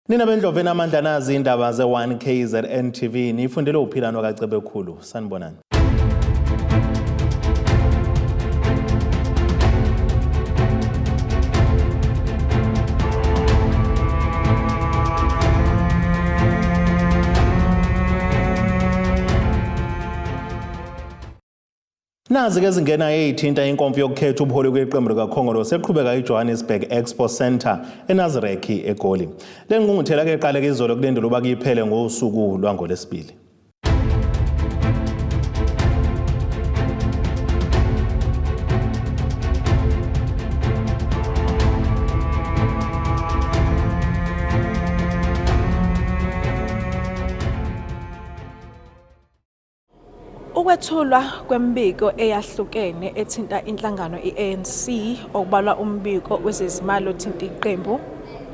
Nina bendlove namandla nazi indaba ze1KZNTV nifundele uphilano kaCebekhulu sanibonani. Nazi ke zingena eyithinta inkomfa yokukhetha ubuholi kweqembu likaKhongolo seqhubeka eJohannesburg Expo Center eNazareth eGoli. Le ngqungquthela ke iqale ke izolo kulendela uba kuyiphele ngosuku lwaNgolwesibili. Ukwethulwa kwembiko eyahlukene ethinta inhlangano iANC okubalwa umbiko wezezimali othinta iqembu,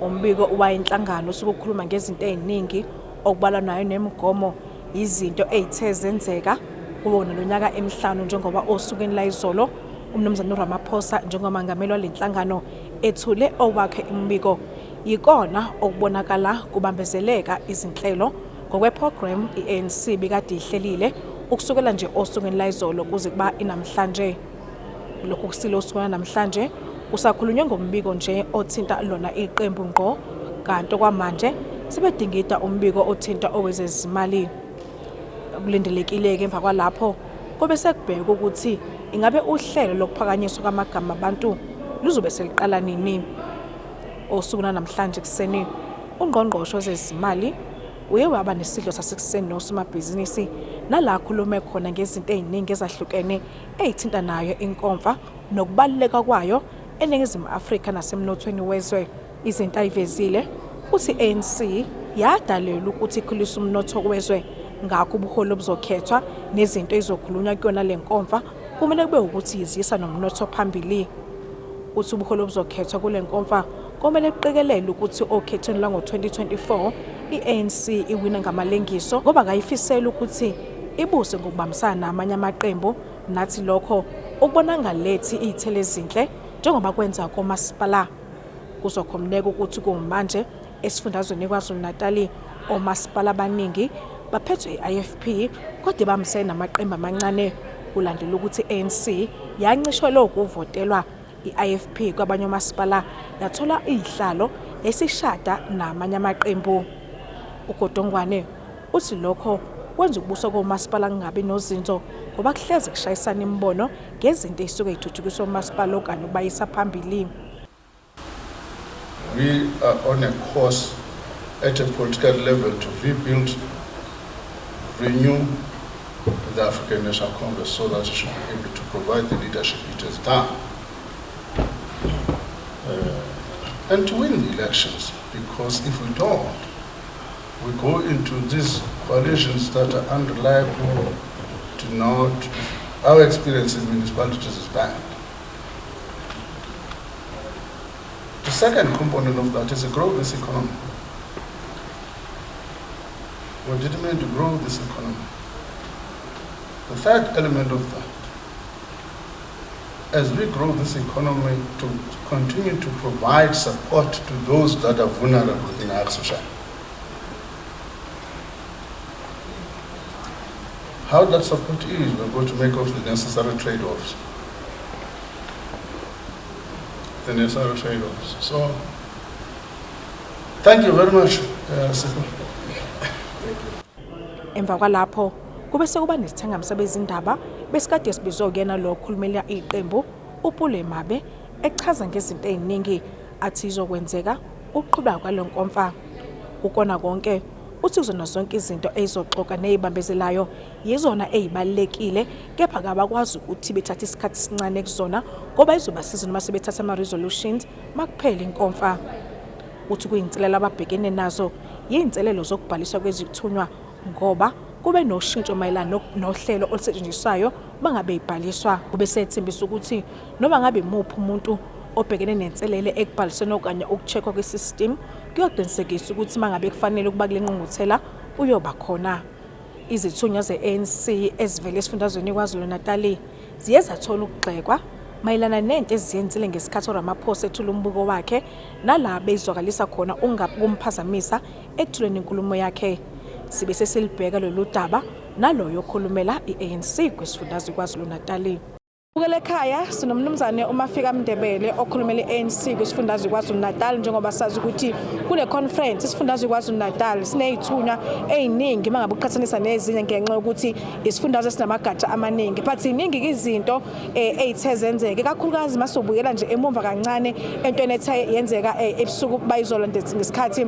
umbiko wayinhlangano sokukhuluma ngezinto eziningi okubalwa nayo nemigomo izinto ezithe zenzeka kubona lonyaka emihlanu njengoba osukwini la izolo umnumzane Ramaphosa njengomangameli walenhlangano ethule okwakhe imbiko yikona okubonakala kubambezeleka izinhlelo ngokweprogram iANC bikade ihlelile ukusukela nje osukwini la izolo kuze kuba inamhlanje. Lokhu kusile osukwini namhlanje kusakhulunywa ngombiko nje othinta lona iqembu ngqo kanti kwamanje sebedingida umbiko othinta owezezimali. Kulindelekile ke emva kwalapho kube sekubheka ukuthi ingabe uhlelo lokuphakanyiswa kwamagama abantu luzobe seliqala nini. Osukwini namhlanje kuseni ungqongqoshe wezezimali uye waba nesidlo sasekuseni nosomabhizinisi nala khulume khona ngezinto eziningi ezahlukene ezithinta nayo inkomfa nokubaluleka kwayo eNingizimu Afrika nasemnothweni wezwe. Izinto ayivezile uthi ANC yadalela ukuthi ikhulise umnotho wezwe ngakho ubuholi obuzokhethwa nezinto ezizokhulunywa kuyona lenkomfa kumele kube ukuthi izisa nomnotho phambili. Uthi ubuholi obuzokhethwa kule nkomfa komele kuqikelele ukuthi okhethweni lwango-2024 iANC iwina ngamalengiso ngoba kayifisela ukuthi ibuse ngokubambisana namanye amaqembu nathi lokho ukubona ngalethi izithelo ezinhle njengoba kwenza komasipala. Kuzokhomeka ukuthi kumanje esifundazweni KwaZulu-Natal omasipala abaningi baphethwe iIFP kodwa bamsene namaqembu amancane kulandela ukuthi ANC yancishelwe ukuvotelwa iIFP kwabanye omasipala yathola izihlalo esishada namanye amaqembu. uGodongwane uthi lokho kwenza ukubusa komasipala kungabi nozinzo ngoba kuhleze kushayisana imbono ngezinto ezisuke ezithuthukiswa umasipala okanye ubayisa phambili. We are on a course at a political level to rebuild, renew the African National Congress so that it should be able to provide the leadership it has done. And to win the elections, because if we don't, we go into these coalitions that are unreliable, to not, our experience in municipalities is bad. The second component of that is to grow this economy. What did it mean to grow this economy? The third element of that, as we grow this economy, to continue to provide support to those that are vulnerable in our society. How that support is, we're going to make of the necessary trade-offs. So, thank you very much, Sipo. Emva kwalapho kube sekuba nesithangamsa bezindaba besikade sibizwa ukuyena lo okhulumela iqembu uPule Mabe echaza ngezinto eziningi athi izokwenzeka ukuqhubeka kwalonkomfa. Ukona konke uthi kuzona zonke izinto ezizoxoxa nezibambezelayo yizona ezibalekile kepha kabakwazi ukuthi bethathe isikhathi sincane kuzona ngoba izobasiza noma sebethatha ama resolutions makuphela inkomfa. Uthi kuyinselela ababhekene nazo yinselelo zokubhaliswa kwezithunywa ngoba kube noshintsho mayelana nohlelo olusetshenziswayo bangabe ibhaliswa. Kube sethembisa ukuthi noma ngabe imuphi umuntu obhekene nenselele ekubhalisweni okanye ukucheckwa kwesystem kuyoqinisekisa ukuthi mangabe kufanele ukuba kule ngqungquthela uyoba khona. Izithunywa zeANC ezivele esifundazweni KwaZulu-Natal ziye zathola ukugxekwa mayelana nento eziyenzile ngesikhathi uRamaphosa ethula umbuko wakhe nala bezwakalisa khona kumphazamisa ekuthuleni inkulumo yakhe. Sibe sesilibheka lolu daba naloyo okhulumela iANC kwisifundazwe KwaZulu-Natal. Ukele ekhaya sinomnumzane uMafika-Mndebele okhulumela iANC kwisifundazwe KwaZulu-Natal njengoba sazi ukuthi kule conference isifundazwe KwaZulu-Natal sinezithunywa eziningi mangabe uqhathanisa nezinye ngenxa ukuthi isifundazwe sinamagatsha amaningi but iningi izinto ezithe zenzeke kakhulukazi masobuyela nje emumva kancane entweni ethe yenzeka ebusuku bayizolo ngesikhathi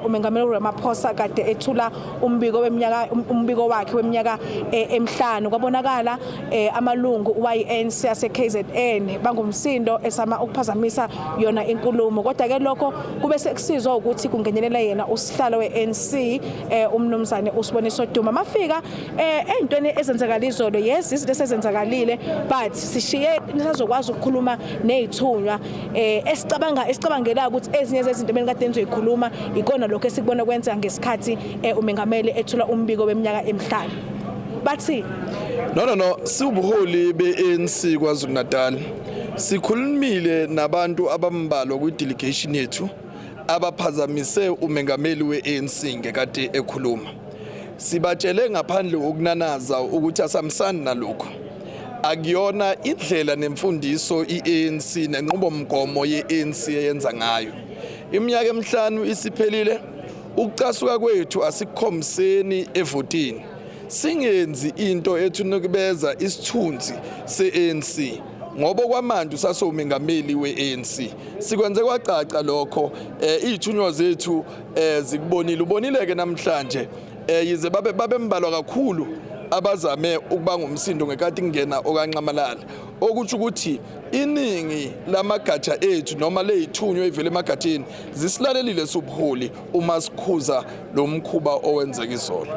umengameli uRamaphosa kade ethula umbiko wakhe weminyaka emihlanu kwabonakala amalungu ANC yase-KZN bangumsindo esama ukuphazamisa yona inkulumo kodwa ke lokho kube sekusizwa ukuthi kungenelela yena usihlalo weANC umnumzane uSiboniso Duma mafika entweni ezenzakala izolo yes izinto esezenzakalile but sishiye nisazokwazi ukukhuluma nezithunywa esicabangela ukuthi ezinye zezinto benikade nizoyikhuluma ikona lokho esikubona kwenza ngesikhathi umengameli ethula umbiko weminyaka emihlanu bathi No, sibuholi beANC KwaZulu-Natal. Sikhulumile nabantu abambalwa kwi-delegation yethu abaphazamise umengameli weANC ngekade ekhuluma. Sibatshele ngaphandle ukunanaza ukuthi asamsani nalokho. Akuyona indlela nemfundiso iANC nenqubomgomo yeANC eyenza ngayo. Iminyaka emihlanu isiphelile, ukucasuka kwethu asikhombiseni evotini. Singenzi into ethunukubeza isithunzi seANC ngoba kwamanje usasoumengameli weANC sikwenze kwacaca lokho izithunywa zethu zikubonile ubonileke namhlanje yize babembalwa kakhulu abazame ukuba ngumsindo ngekade kungena okanqamalala okuthi ukuthi iningi lamagatsha ethu noma lezithunywa evele emagatsheni zisilalelile subuholi uma sikhuza lo mkhuba owenzeka izolo.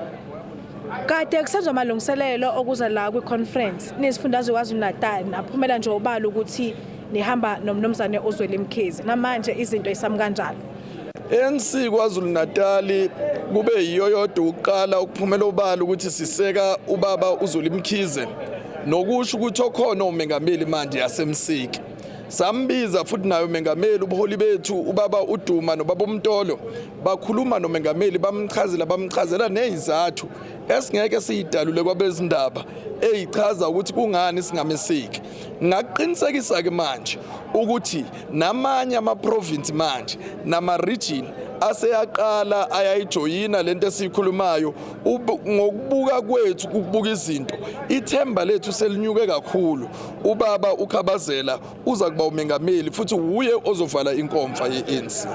Kade kusenzwa amalungiselelo okuza la kwi-conference nesifundazwe KwaZulu-Natal naphumela nje obala ukuthi nihamba nomnumzane uZwelimkhize namanje izinto isami kanjalo. ANC KwaZulu-Natal kube yiyo yodwa uqala ukuphumela obala ukuthi siseka ubaba uZwelimkhize nokusho ukuthi okhona umengameli manje yasemsiki. Sambiza futhi nayo umengameli ubuholi bethu ubaba uDuma nobaba uMtolo bakhuluma nomengameli bamchazela nezizathu esingeke siyidalule kwabezindaba eyichaza ukuthi kungani singamesiki. Ngaqinisekisa ke manje ukuthi namanye ama-province manje nama-region aseyaqala ayayijoyina lento esikhulumayo ngokubuka kwethu ukubuka izinto ithemba lethu selinyuke kakhulu ubaba uKhabazela uza kuba umengameli futhi uye ozovala inkomfa yeANC.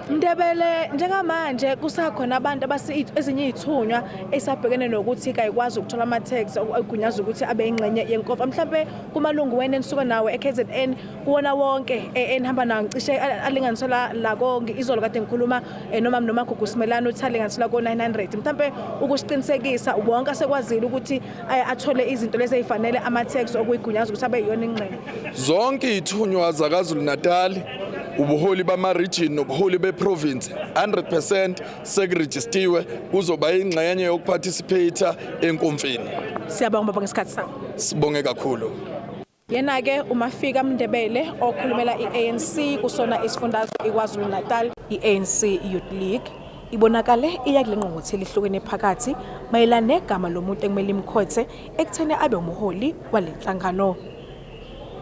Mndebele njengamanje kusakhona abantu ezinye izithunywa esabhekene nokuthi kayikwazi ukuthola ama-tax ogunyaza ukuthi abe ingxenye yenkomfa mhlawumbe kumalungu wena enisuka nawe eKZN kuwona wonke enihamba nawo ngicishe alinganisela la konke izolo kade ngikhuluma noma Gugu Simelane uthi alinganisela ko-900 mhlawumbe ukusiqinisekisa wonke asekwazile ukuthi athole izinto lezi ezifanele ama-tax okuyigunyaza ukuthi abe yiyona ingxenye. Zonke izithunywa zaKwaZulu-Natal ubuholi bama-region nobuholi be-province 100% sekurejistiwe kuzoba ingxenye yokuparticipate enkomfeni. Siyabonga baba ngesikhathi sakho. Sibonge kakhulu. Yena ke uMafika-Mndebele okhulumela iANC kusona isifundazwe iKwaZulu-Natal iANC Youth League ibonakale iyakulengqungquthela ihlukene phakathi mayelana negama lomuntu ekumele imkhothe ekuthene abe umuholi walenhlangano.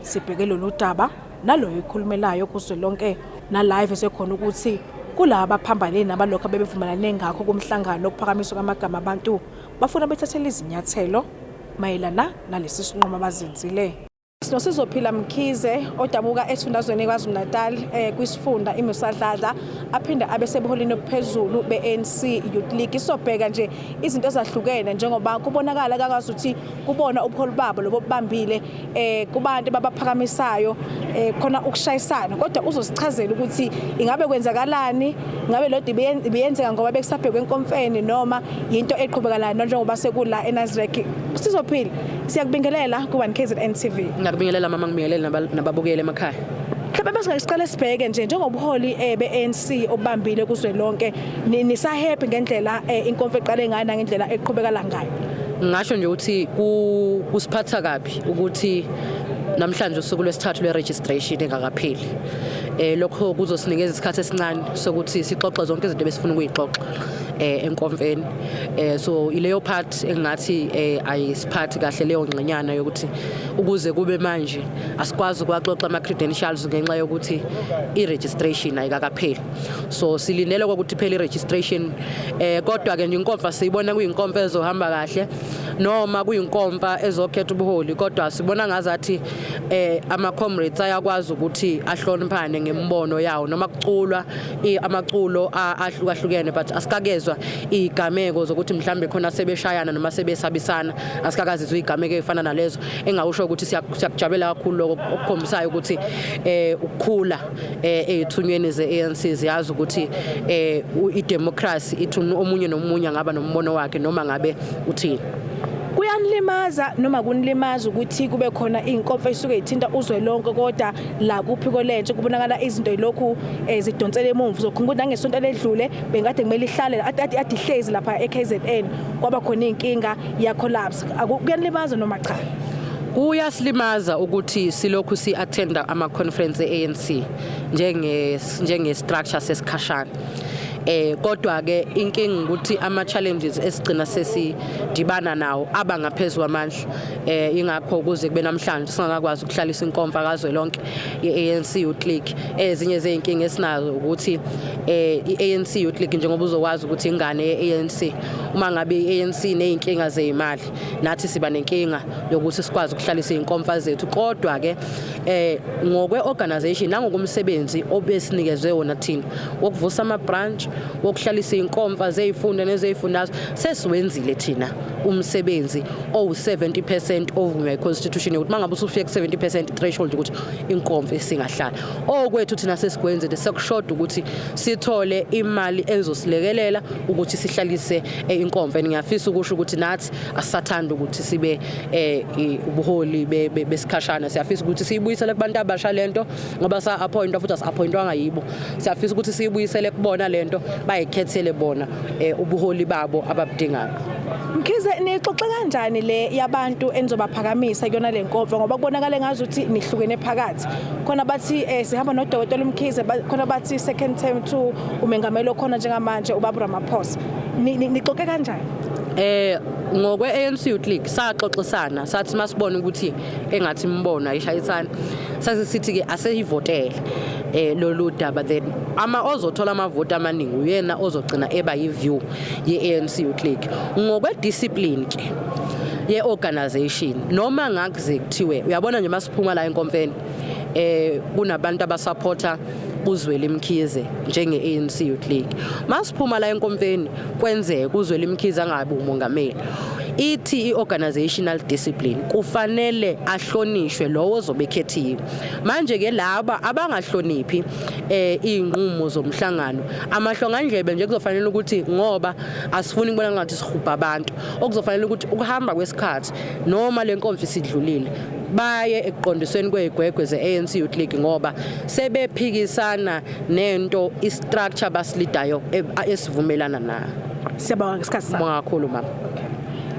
Sibheke lolu daba naloyo ikhulumelayo kuzwelonke na live esekhona ukuthi kulabo abaphambaleni nabalokho abebevumelane ngakho kumhlangano okuphakamiswa kwamagama abantu bafuna bethathele izinyathelo mayelana nalesi sinqumo abazenzile. Sizophila Mkhize odabuka esifundazweni KwaZulu-Natal kwisifunda iMusadladla aphinde abe sebuholini obuphezulu beANC Youth League isobheka nje izinto ezahlukene njengoba kubonakala kakazi ukuthi kubona ubuholi babo lobo bambile kubantu babaphakamisayo khona ukushayisana kodwa uzosichazela ukuthi ingabe kwenzakalani ngabe lo ibiyenzeka ngoba bekusabhekwe enkomfeni noma into eqhubekalayo njengoba sekula eNazareth. Sizophila siyakubingelela ku1KZN TV. Ngakubingelela mama ngibingelela nababukeli emakhaya. Mhlawumbe basingaqala sibheke nje njengobuholi beANC obambile kuzwelonke nisa happy ngendlela inkonfa eqale ngayo ngendlela eqhubekala ngayo. Ngisho nje ukuthi kusiphatha kabi ukuthi namhlanje usuku lwesithathu lwe-registration engakapheli. Lokho kuzosinikeza isikhathi esincane sokuthi sixoxe zonke izinto besifuna ukuyixoxa enkonfeni. So ileyo part engathi ayisiphathi kahle leyo ngqenyana yokuthi ukuze kube manje asikwazi ukwaxoxa ama-credentials ngenxa yokuthi i-registration ayikakapheli. So silindele ukuthi iphele i-registration, kodwa ke nje inkonfa siyibona kuyinkonfa ezohamba kahle noma kuyinkonfa ezokhetha ubuholi, kodwa sibona ngazathi ama-comrades ayakwazi ukuthi ahloniphane ngembono yawo noma kuculwa amaculo ahlukahlukene, but asikakezwa igameko zokuthi mhlambe khona sebeshayana noma sebesabisana, asikakazizwe igameko ezifana nalezo. Engawusho ukuthi siyakujabula kakhulu lokho okukhombisayo ukuthi ukukhula ethunyweni ze-ANC ziyazi ukuthi i-democracy ithuna omunye nomunye ngaba nombono wakhe noma ngabe uthini. Kuyanilimaza noma kunilimaza ukuthi kube khona inkonfa isuke ithinta uzwe lonke, kodwa la kuphiko lentshe kubonakala izinto yilokhu zidonsela emuva. Zokhumbuza ngesonto ledlule bengade kumele ihlale ati hlezi lapha eKZN kwaba khona inkinga ya collapse. Kuyanilimaza noma cha? Kuyasilimaza ukuthi silokhu si-attenda ama-conference e-ANC njenge structure sesikhashana. Kodwa ke inkinga ukuthi ama-challenges esigcina sesidibana nawo abangaphezulu amandla, ingakho kuze kube namhlanje singakwazi ukuhlalisa inkonfa kazwelonke ye-ANC Youth League. Ezinye zeyinkinga esinazo ukuthi i-ANC Youth League njengoba uzokwazi ukuthi ingane ye-ANC uma ngabe i-ANC neyinkinga zezimali, nathi siba nenkinga yokuthi sikwazi ukuhlalisa inkonfa zethu. Kodwa ke ngokwe-organization nangokumsebenzi obesinikezwe wona thina wokuvusa ama-branch, wokuhlalisa inkonfa zeyifunda nezeyifundazwe, sesiwenzile thina umsebenzi owu-70% ovunywa i-constitution ukuthi mangabe usufika ku-70% threshold ukuthi inkonfa isingahlala. Okwethu thina sesikwenzile, sekushoda ukuthi sithole imali ezosilekelela ukuthi sihlalise inkonfa. Ngiyafisa ukusho ukuthi nathi asisathanda ukuthi sibe ubuholi besikhashana. Siyafisa ukuthi siyibuyisele kubantu abasha lento ngoba sa-appointwa futhi asi-appointwanga yibo. Siyafisa ukuthi siyibuyisele kubona lento bayikhethele bona ubuholi babo ababudingayo. Mkhize, nixoxe kanjani le yabantu enizobaphakamisa kuyona le nkonfa ngoba kubonakala ngazuthi nihlukene phakathi? Khona bathi sihamba noDokotela Mkhize, khona bathi second term to umengameli okhona njengamanje uBaba Ramaphosa. Nixoxe kanjani? Ngokwe-ANC Youth League saxoxisana sathi masibone ukuthi engathi imbono ayishayisana, sasithi ke aseyivotele lolu daba, then ozothola amavoti amaningi uyena ozogcina eba yi-view ye-ANC Youth League. Ngokwe-discipline ke ye-organization noma ngakuze kuthiwe uyabona nje masiphuma la enkonfeni kunabantu abasupporta uZweli Mkhize njenge-ANC Youth League. Masiphuma la enkonfeni kwenzeke uZweli Mkhize angabe umongameli, ithi i-organizational discipline kufanele ahlonishwe lowo ozobekhethiwe. Manje ke laba abangahloniphi inqumo zomhlangano, amahlongandlebe nje kuzofanele ukuthi ngoba asifuni ukubona ngathi sihubha abantu, okuzofanele ukuthi ukuhamba kwesikhathi noma lenkonfa isidlulile baye ekuqondisweni kwezigwegwe ze-ANC Youth League ngoba sebephikisana nento istructure basilidayo esivumelana nayo. Siyabonga ngesikhathi sakho. Kakhulu mama.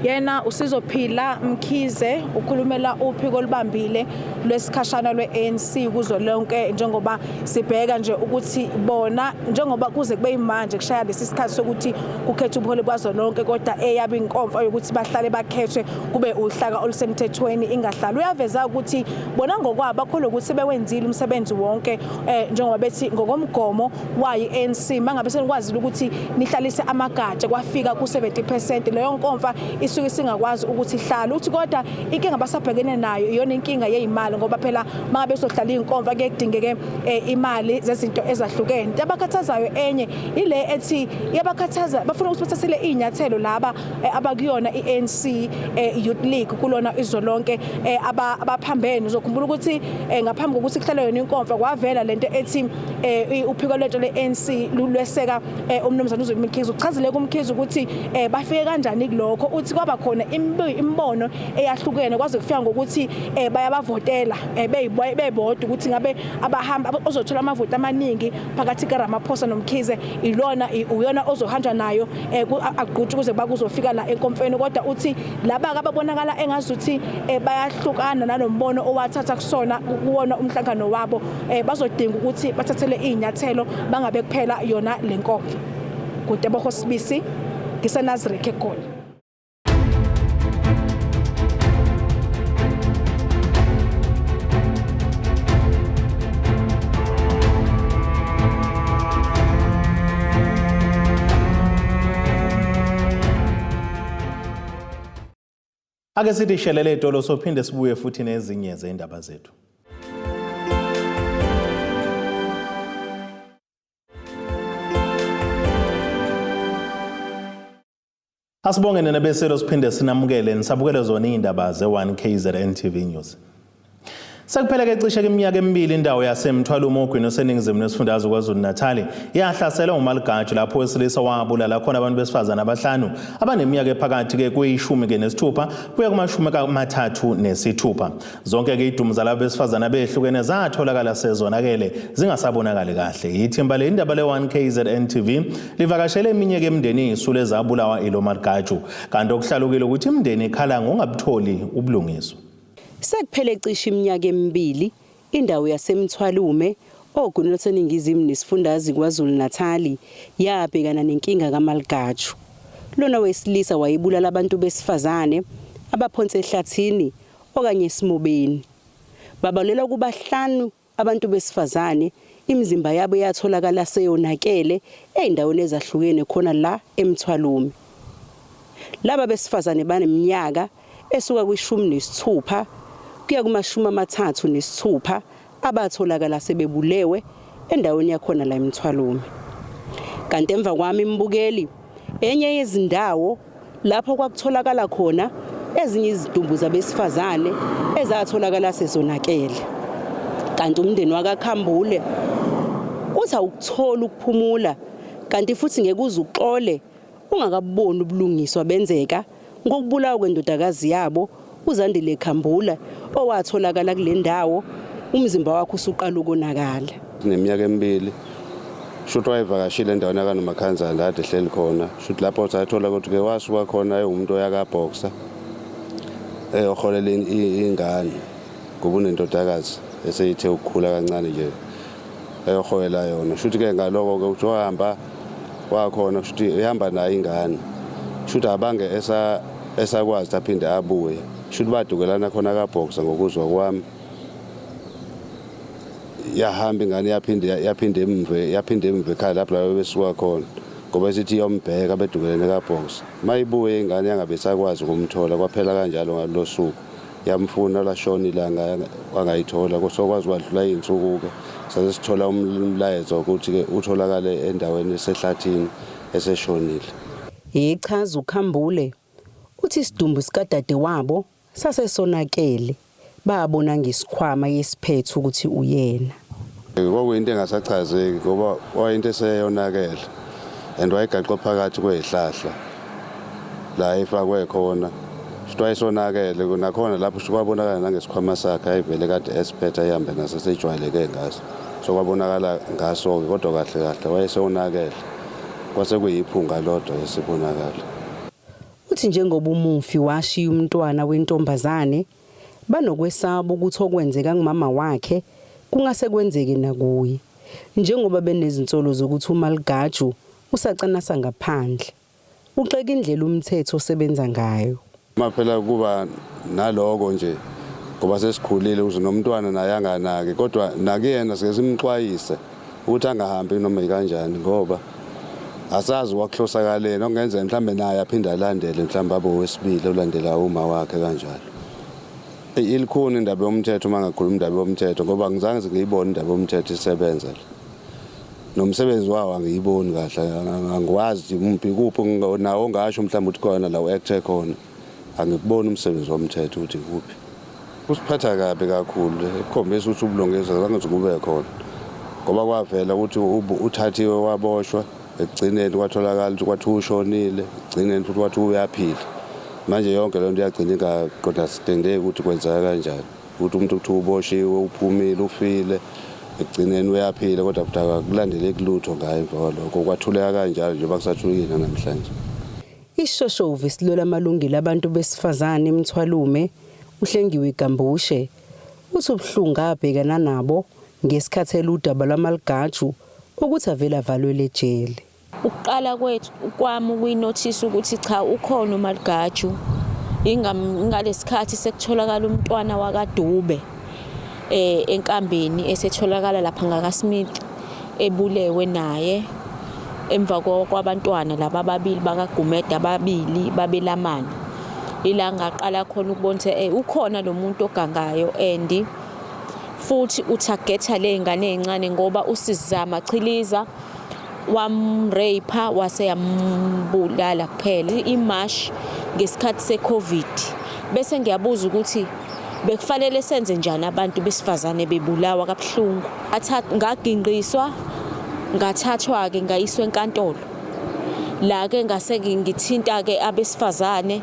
Yena uSizophila Mkhize ukhulumela uphiko olubambile lwesikhashana lwe-ANC kuzo lonke, njengoba sibheka nje ukuthi bona njengoba kuze kube imanje kushaya lesi sikhathi sokuthi kukhethe ubuholi bazo lonke, kodwa eyabe inkonfa yokuthi bahlale bakhethwe kube uhlaka olusemthethweni ingahlali. Uyaveza ukuthi bona ngokwabo akho lokuthi sebewenzile umsebenzi wonke njengoba bethi ngokomgomo wayi ANC mangabe senikwazi ukuthi nihlalise amagatsha kwafika ku-70%, leyo nkonfa isuke singakwazi ukuthi ihlala. Uthi kodwa inkinga basabhekene nayo iyona inkinga yezimali ngoba phela mangabe sohlala inkonfa ke kudingeke imali zezinto ezahlukene. Yabakhathazayo enye ile ethi yabakhathaza bafuna ukuthi bathathele inyathelo laba abakuyona i-ANC Youth League kulona izolonke abaphambene. Uzokhumbula ukuthi ngaphambi kokuthi kuhlale yona inkonfa kwavela lento ethi uphiko lento le-ANC lulweseka umnumzana uZweli Mkhize. Uchazile kuMkhize ukuthi bafike kanjani kulokho, uthi kwaba khona imbono eyahlukene kwaze kufika ngokuthi bayabavotela bebodwa ukuthi ngabe abahamba ozothola amavoti amaningi phakathi kaRamaphosa noMkhize uyona ozohanjwa nayo agqutshe ukuze bakuzofika la enkomfeni kodwa uthi laba ababonakala engazuthi bayahlukana nalombono owathatha kusona kuwona umhlangano wabo bazodinga ukuthi bathathele inyathelo bangabe kuphela yona lenkomfa kude boHosibisi ngiseNazareth eGoli. Ake sithi shelele itolo sophinde sibuye futhi nezinye zeindaba zethu. Asibonge nebeselo siphinde sinamukele nisabukele zona izindaba ze1KZNTV News. Sekuphela ke cishe iminyaka emibili indawo yaseMthwalume oseningizimu nesifundazwe KwaZulu-Natal yahlasela uMalugaju lapho wesilisa wabulala khona abantu besifazana abahlanu abaneminyaka ephakathi ke kuyishumi ke nesithupha kuya kumashumi amathathu nesithupha. Zonke ke idumo zalabo besifazana behlukene zatholakala sezonakele zingasabonakali kahle. Ithimba le indaba le1KZNTV livakashele eminye ke imindeni isule zabulawa ilo Malugaju kanti okuhlalukile ukuthi imindeni ikhala ngokungabutholi ubulungiswa. Sekuphele cishe iminyaka emibili indawo yaseMthwalume oseningizimu nesifundazwe KwaZulu-Natal yabhekana nenkinga kaMalugaju. Lona wesilisa wayibulala abantu besifazane abaphonse ehlathini okanye esimobeni. Babalela kuba 5 abantu besifazane imizimba yabo yatholakala seyonakele eindaweni ezahlukene khona la eMthwalume. Laba besifazane baneminyaka esuka kwishumi nesithupha kuya kumashumi amathathu nesithupha abatholakala sebebulewe endaweni yakhona la eMthwalume. Kanti emva kwami imbukeli enye yezindawo lapho kwakutholakala khona ezinye izidumbu zabesifazane ezatholakala sezonakele. Kanti umndeni wakaKhambule uthi awukuthola ukuphumula kanti futhi ngeke uzuxole ungakaboni ubulungiswa benzeka ngokubulawa kwendodakazi yabo uZandile Khambula owatholakala kule ndawo umzimba wakhe usuqala ukonakala. Neminyaka emibili shothi wayevakashile endaweni kaNomakhanzana ade hleli khona shothi lapho sathola ukuthi ke wasuka khona umuntu oyakaBoxer oholela ingane ngoba unendodakazi eseyithe ukukhula kancane nje eyoholela yona shothi ke ngaloko ke uthi wahamba wakhona shothi ehamba nayo ingane shothi abange esakwazi aphinde abuye shothi badukelana khona kaBoxer ngokuzwa kwami yahamba ingane yaphinde emve ekhaya lapho la besuka khona ngoba sithi yombheka bedukelene kaBoxer mayibuye ingane yangabe sakwazi ukumthola kwaphela kanjalo ngalo suku yamfuna lashona ilanga wangayithola kusokwazi kwadlula izinsuku ke sasithola umlayezo ukuthi ke utholakale endaweni esehlathini eseshonile. Ichaza uKhambule uthi isidumbu sikadade wabo sasesonakele babona ngesikhwama yesiphethu ukuthi uyena. Kwakuyinto engasachazeki ngoba wayinto eseyonakele and wayigaxwa phakathi kwezihlahla la efakwe khona sitwayisonakele nakhona lapho kwabonakala nangesikhwama sakhe ayivele kade esiphetha ihambe naso sejwayeleke ngaso so kwabonakala ngaso kodwa kahle wayesonakele kwase kuyiphunga lodwa esibonakala. Uthi njengoba umufi washiya umntwana wentombazane banokwesaba ukuthi okwenzeka ngumama wakhe kungase kwenzeke nakuye njengoba benezinsolo zokuthi uMalugaju usacanasa ngaphandle uxeka indlela umthetho osebenza ngayo. Maphela kuba naloko nje ngoba sesikhulile uze nomntwana naye anganaki kodwa nakuyena sike simxwayise ukuthi angahambi noma ikanjani ngoba asazi wakhosakalena ongenza mhlambe naye aphinda alandele mhlambe aboWesibili olandela uma wakhe kanjalo. Ilikhona indaba yomthetho mangakhuluma indaba yomthetho ngoba ngizange ngiyibone indaba yomthetho isebenza nomsebenzi wawo angiyiboni kahle angikwazi umphi kuphi nawo ngasho mhlambe ukuthi khona la uAct khona angikuboni umsebenzi womthetho ukuthi kuphi usiphatha kabi kakhulu ekhombisa ukuthi ubulungisa zange kube khona ngoba kwavela ukuthi uthathiwe waboshwa ekugcineni kwatholakala ukuthi kwathi ushonile ekugcineni futhi kwathi uyaphila manje yonke le nto iyagcina ingaqoda sitendeki ukuthi kwenzeka kanjani ukuthi umuntu uthi uboshiwe uphumile ufile ekugcineni uyaphila kodwa futhi akulandeleki lutho ngayo emva kwalokho kwathuleka kanjalo njengoba kusathulekile namhlanje. Ishoshovu esilwela amalungelo abantu besifazane eMthwalume uHlengiwe Gambushe uthi ubuhlungu abhekana nabo ngesikhathi eludaba lwaMalugaju ukuthi avela avalwe ejele. Ukuqala kwethu kwami kuyinothisa ukuthi cha ukhona uMalugaju ingalesikhathi sekutholakala umntwana wakaDube enkambeni esetholakala lapha ngakaSmith ebulewe naye emva kwabantwana laba ababili bakaGumede ababili babelamani ila ngaqala khona ukubona ukhona lo muntu ogangayo and futhi uthagetha lengane ezincane ngoba usizama chiliza wamrape wase yambulala kuphela imash ngesikhathi seCovid bese ngiyabuza ukuthi bekufanele senze njani abantu besifazane bebulawa kabuhlungu ngaginqiswa ngathathwa ke ngayiswa enkantolo la ke ngase ngithinta ke abesifazane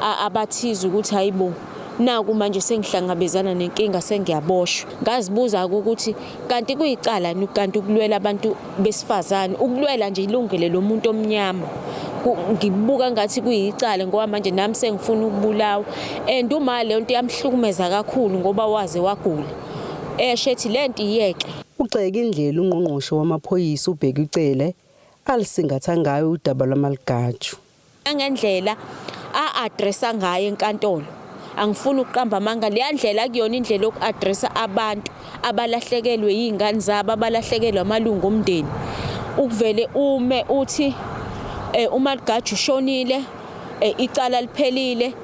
abathiza ukuthi hayibo naku manje sengihlangabezana nenkinga sengiyaboshwa ngazibuza ukuthi kanti kuyicala kanti ukulwela abantu besifazane ukulwela nje ilungelo lomuntu omnyama ngibuka ngathi kuyicala ngoba manje nami sengifuna ukubulawa and uma le nto yamhlukumeza kakhulu ngoba waze wagula eshethi lento iyeke. Uceka indlela ungqongqoshe wamaphoyisa ubheka icele alisingatha ngayo udaba lwaMalugaju. Ngendlela addressa ngayo enkantolo angifuni ukuqamba amanga le ndlela kuyona indlela yokuaddressa abantu abalahlekelwe izingane zabo abalahlekelwe amalungu omndeni ukuvele ume uthi uMalugaju ushonile icala liphelile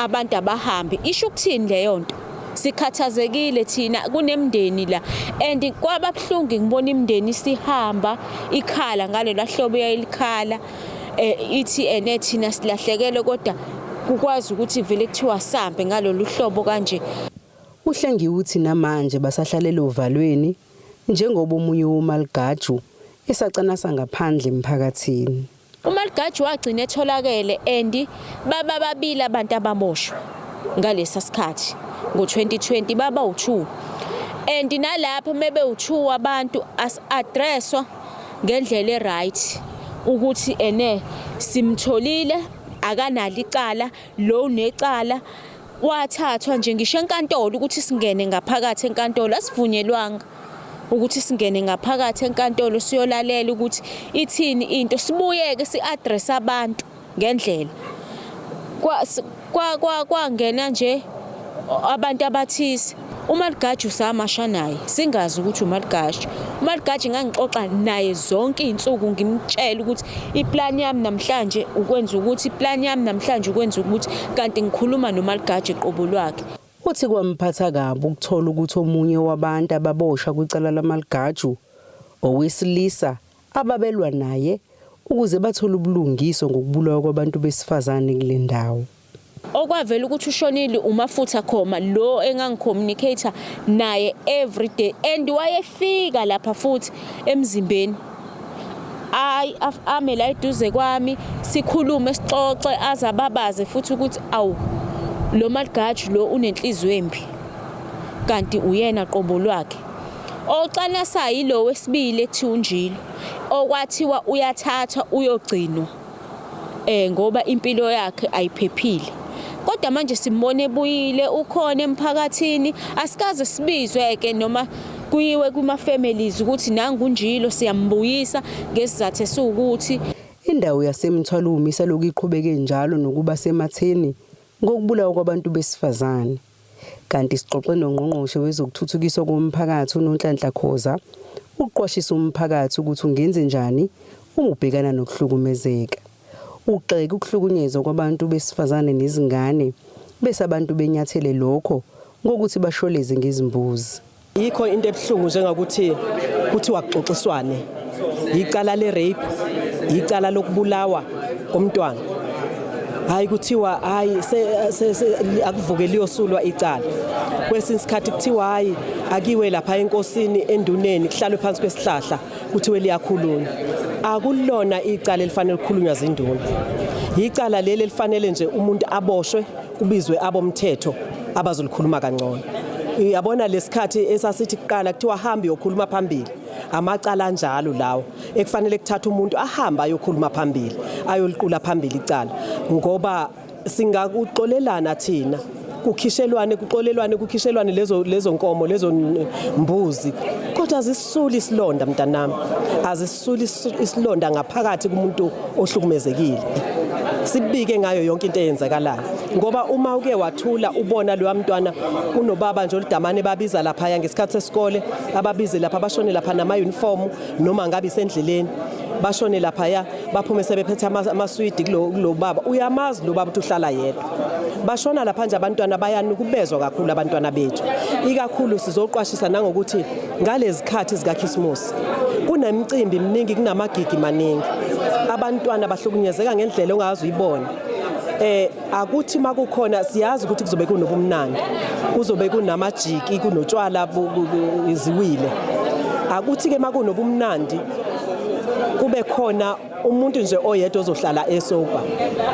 abantu abahambi isho ukuthini leyo nto sikhathazekile thina kunemndeni la and kwababhlungu ngibona imndeni sihamba ikhala ngalo lahlobo yayilikhala ithi thina silahlekele kodwa kukwazi ukuthi vele kuthiwa sambe ngalolu hlobo kanje. Uhlengiwe uthi namanje basahlalela uvalweni njengoba umunye woMalugaju esacanasa ngaphandle emphakathini. uMalugaju wagcina etholakele and baba babili abantu ababoshwa ngalesa sikhathi ngo2020 baba u2 and nalapho mebe u2 abantu addresswa ngendlela eright ukuthi simtholile akanali icala lo necala wathathwa nje ngisho enkantolo ukuthi singene ngaphakathi enkantolo asivunyelwanga ukuthi singene ngaphakathi enkantolo siyolalela ukuthi ithini into sibuyeke siaddress abantu ngendlela kwangena nje abantu abathisi uMalugaju samasha naye singazi ukuthi uMalugaju ngangixoxa naye zonke izinsuku ngimtshela ukuthi iplan yami namhlanje ukwenza ukuthi iplan yami namhlanje ukwenza ukuthi kanti ngikhuluma noMalugaju eqobo lwakhe. Uthi kwamphatha kabi ukuthola ukuthi omunye wabantu ababoshwa kwicala laMalugaju owesilisa ababelwa naye ukuze bathole ubulungiso ngokubulawa kwabantu besifazane kule ndawo. Okwavela ukuthi ushonile umafutha khoma lo engangicommunicator naye every day and wayefika lapha futhi emzimbeni amela eduze kwami sikhulume sixoxe azababaze futhi ukuthi awu lo Malugaju lo unenhliziyo embi kanti uyena qobo lwakhe ocana sayilo Lwesibili ethi unjilo okwathiwa uyathathwa uyogcinwa ngoba impilo yakhe ayiphephile. Kodwa manje simbone ebuyile ukhona emphakathini asikaze sibizwe ke noma kuyiwe kuma families ukuthi nangu unjilo siyambuyisa ngesizathu esukuthi indawo yaseMthwalume isalokhu iqhubeke njalo nokuba sematheni ngokubulawa kwabantu besifazane. Kanti sixoxe nongqongqoshe wezokuthuthukiswa komphakathi uNonhlanhla Khoza uqwashisa umphakathi ukuthi ungenze njani uma ubhekana nokuhlukumezeka. Uxeka ukuhlukunyezwa kwabantu besifazane nezingane bese abantu benyathele lokho ngokuthi basholeze ngezimbuzi. Yikho into ebhlungu njengokuthi kuthiwa kuxoxiswane icala le rape icala lokubulawa komntwana hayi kuthiwa hayi akuvuke liyosulwa icala kwesinye isikhathi kuthiwa hayi akiwe lapha enkosini enduneni kuhlalwe phansi kwesihlahla kuthiwe liyakhulunywa akulona icala elifanele ukukhulunywa zinduna Icala leli lifanele nje umuntu aboshwe kubizwe abomthetho abazolikhuluma kangcono. Uyabona lesikhathi esasithi kuqala kuthiwa hamba yokhuluma phambili. Amacala njalo lawo ekufanele kuthatha umuntu ahamba ayokhuluma phambili ayoliqula phambili icala ngoba singakuxolelana thina kukhishelwane lezo nkomo lezo mbuzi kodwa azisuli isilonda mntanami azisuli isilonda ngaphakathi kumuntu ohlukumezekile sibike ngayo yonke into eyenzakalayo ngoba uma uke wathula ubona lo mntwana kunobaba nje oludamane babiza lapha ngesikhathi sesikole ababize lapha bashone lapha nama uniform noma ngabe isendleleni bashone lapha baphume sebephethe amaswidi kulo baba uyamazi lo baba uhlala yedwa bashona lapha nje abantwana bayani kubezwa kakhulu abantwana bethu ikakhulu sizoqwashisa nangokuthi ngalezi zikhathi zika Christmas kunemicimbi eminingi kunamagigi maningi abantwana bahlukunyezeka ngendlela ongazi uyibona akuthi makukhona siyazi ukuthi kuzobe kunobumnandi kuzobe kunamajiki kunotshwala iziwile akuthi ke makunobumnandi kube khona umuntu nje oyedwa ozohlala esoba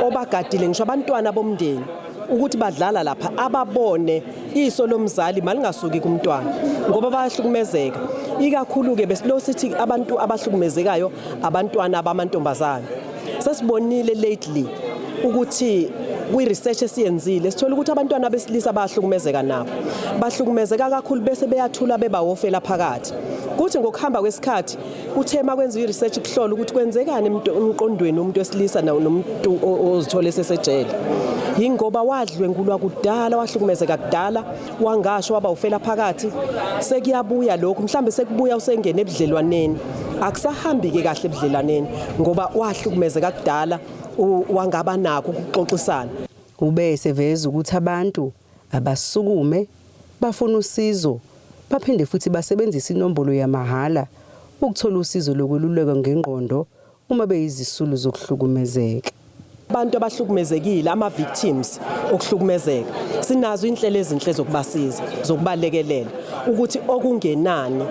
obagadile ngisho abantwana bomndeni ukuthi badlala lapha ababone iso lomzali malingasuki kumntwana ngoba bayahlukumezeka ikakhulu ke besilosithi abantu abahlukumezekayo abantwana abamantombazana sesibonile lately ukuthi kwi-research esiyenzile sithola ukuthi abantwana besilisa bahlukumezeka nabo bahlukumezeka kakhulu bese beyathula bebawofela phakathi kuthi ngokuhamba kwesikhathi kuthema kwenziwa i-research kuhlola ukuthi kwenzekani emqondweni umuntu wesilisa nomuntu ozithola sesejele yingoba wadlwengulwa kudala wahlukumezeka kudala wangasho waba ufela phakathi sekuyabuya lokho mhlambe sekubuya usengene ebudlelwaneni akusahambi ke kahle ebudlelwaneni ngoba wahlukumezeka kudala wangaba nakho ukuxoxisana ube seveza ukuthi abantu abasukume bafuna usizo baphinde futhi basebenzisa inombolo yamahala ukuthola usizo lokweluleka ngengqondo uma beyizisulu zokuhlukumezeka abantu abahlukumezekile ama victims okuhlukumezeka sinazo inhlelo ezinhle zokubasiza zokubalekelela ukuthi okungenani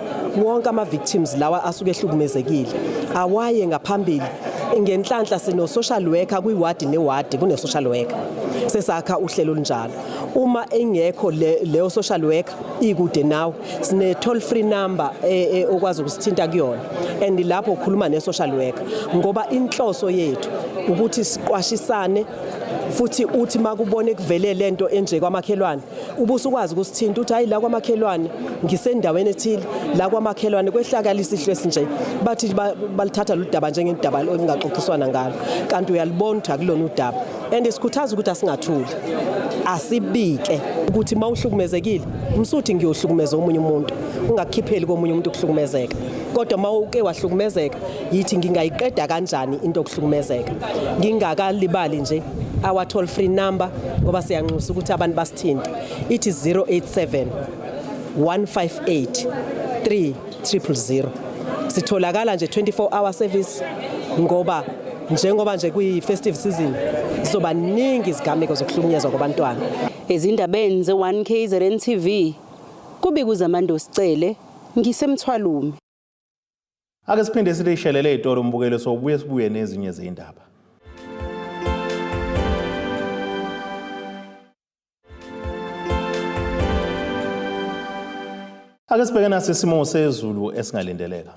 wonke ama victims lawa asuke ehlukumezekile awaye ngaphambili ngenhlanhla sino social worker kwiward neward kune social worker sesakha uhlelo olunjalo uma engekho leyo social worker ikude nawe sine toll free number okwazi ukusithinta kuyona and lapho ukhuluma ne social worker ngoba inhloso yethu ukuthi siqwashisane futhi uthi makubone kuvele lento enje kwamakhelwane ubusukwazi ukusithinta uthi hayi la kwamakhelwane ngisendaweni ethile la kwamakhelwane kwehlakalisa ihlwe esinje bathi balithatha ludaba njengendaba engaxoxiswana ngalo kanti uyalibona ukuthi akulona udaba and isikhuthaza ukuthi asingathuli asibike ukuthi mawuhlukumezekile umsuthi ngiyohlukumeza omunye umuntu ungakhipheli komunye umuntu ukuhlukumezeka kodwa mawuke wahlukumezeka yithi ngingayiqeda kanjani into okuhlukumezeka ngingakalibali nje our toll free number ngoba siyanxusa ukuthi abantu basithinte ithi 087 158 3000 sitholakala nje 24 hour service ngoba njengoba nje kuyi festive season zizoba ningi izigameko zokuhlukunyezwa kwabantwana ezindabeni ze1KZNTV kubikuza Amanda Sicele ngisemthwalume ake siphinde silishelele itoro umbukelo sibuye nezinye izindaba ake sibheke nasisimo sezulu esingalindeleka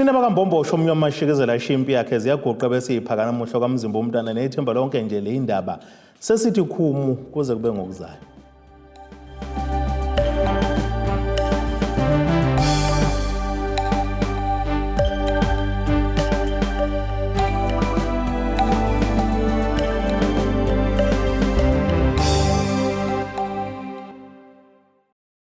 Nabakambombo omnye wamashikezela ishimpi yakhe ziyaguqa bese iphakana namuhla kwamzimba umntana nethemba lonke nje le indaba sesithi khumu kuze kube ngokuzayo